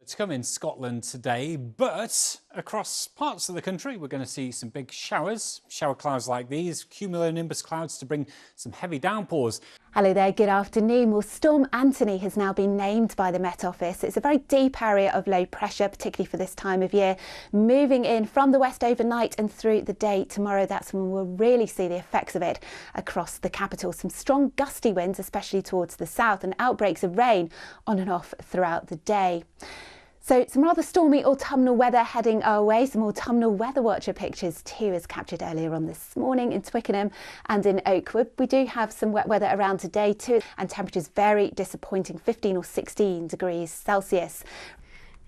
It's come in Scotland today, but across parts of the country we're going to see some big showers. Shower clouds like these, cumulonimbus clouds to bring some heavy downpours. Hello there, good afternoon. Well, Storm Antoni has now been named by the Met Office. It's a very deep area of low pressure, particularly for this time of year. Moving in from the west overnight and through the day tomorrow, that's when we'll really see the effects of it across the capital. Some strong gusty winds, especially towards the south, and outbreaks of rain on and off throughout the day. So some rather stormy autumnal weather heading our way. Some autumnal weather watcher pictures too, as captured earlier on this morning in Twickenham and in Oakwood. We do have some wet weather around today too, and temperatures very disappointing, 15 or 16 degrees Celsius.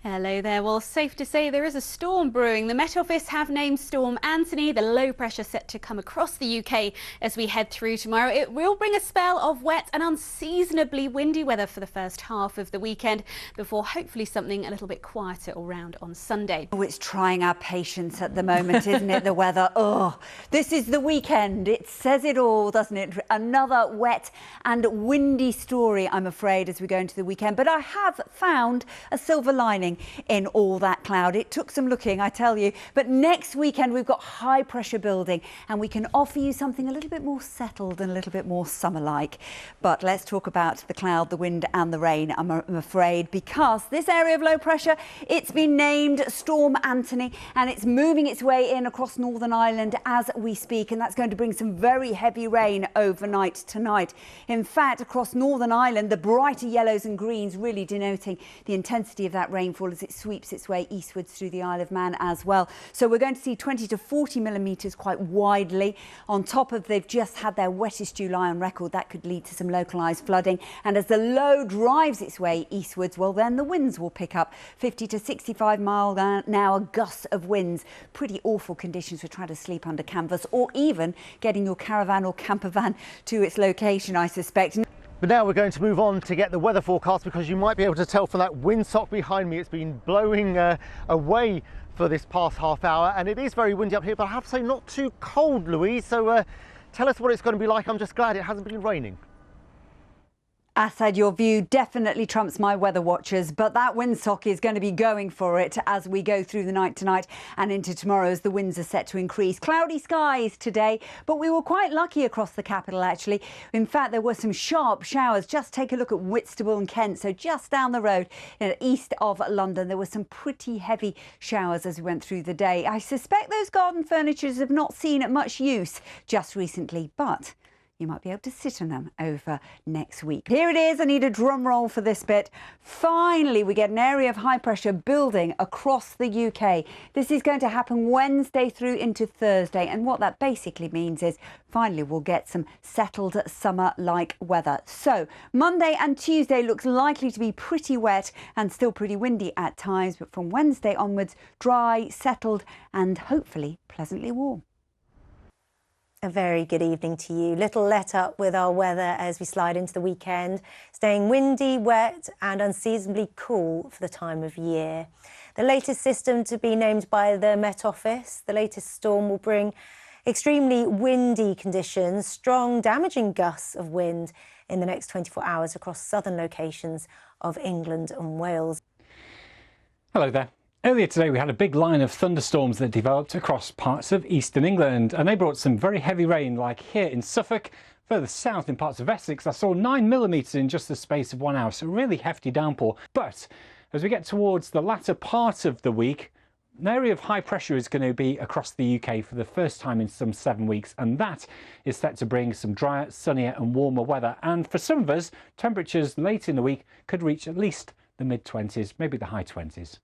Hello there. Well, safe to say there is a storm brewing. The Met Office have named Storm Antoni, the low pressure set to come across the UK as we head through tomorrow. It will bring a spell of wet and unseasonably windy weather for the first half of the weekend before hopefully something a little bit quieter around on Sunday. Oh, it's trying our patience at the moment, isn't it, the weather? Oh, this is the weekend. It says it all, doesn't it? Another wet and windy story, I'm afraid, as we go into the weekend. But I have found a silver lining in all that cloud. It took some looking, I tell you, but next weekend we've got high pressure building and we can offer you something a little bit more settled and a little bit more summer-like. But let's talk about the cloud, the wind and the rain, I'm afraid, because this area of low pressure, it's been named Storm Antoni and it's moving its way in across Northern Ireland as we speak, and that's going to bring some very heavy rain overnight tonight. In fact, across Northern Ireland, the brighter yellows and greens really denoting the intensity of that rainfall as it sweeps its way eastwards through the Isle of Man as well. So we're going to see 20 to 40 millimetres quite widely. On top of, they've just had their wettest July on record. That could lead to some localised flooding. And as the low drives its way eastwards, well, then the winds will pick up 50 to 65 mile an hour gusts of winds. Pretty awful conditions for trying to sleep under canvas or even getting your caravan or camper van to its location, I suspect. But now we're going to move on to get the weather forecast, because you might be able to tell from that windsock behind me, it's been blowing away for this past half hour, and it is very windy up here, but I have to say not too cold, Louise. So tell us what it's going to be like. I'm just glad it hasn't been raining. Asad, your view definitely trumps my weather watchers, but that windsock is going to be going for it as we go through the night tonight and into tomorrow as the winds are set to increase. Cloudy skies today, but we were quite lucky across the capital actually. In fact, there were some sharp showers. Just take a look at Whitstable and Kent, so just down the road east of London. There were some pretty heavy showers as we went through the day. I suspect those garden furnitures have not seen much use just recently, but you might be able to sit on them over next week. Here it is. I need a drum roll for this bit. Finally, we get an area of high pressure building across the UK. This is going to happen Wednesday through into Thursday. And what that basically means is finally we'll get some settled summer-like weather. So Monday and Tuesday looks likely to be pretty wet and still pretty windy at times. But from Wednesday onwards, dry, settled and hopefully pleasantly warm. A very good evening to you. Little let up with our weather as we slide into the weekend, staying windy, wet and unseasonably cool for the time of year. The latest system to be named by the Met Office, the latest storm will bring extremely windy conditions, strong damaging gusts of wind in the next 24 hours across southern locations of England and Wales. Hello there. Earlier today we had a big line of thunderstorms that developed across parts of eastern England, and they brought some very heavy rain, like here in Suffolk. Further south in parts of Essex I saw 9 millimetres in just the space of 1 hour, so really hefty downpour. But as we get towards the latter part of the week, an area of high pressure is going to be across the UK for the first time in some 7 weeks, and that is set to bring some drier, sunnier and warmer weather. And for some of us, temperatures late in the week could reach at least the mid-20s, maybe the high 20s.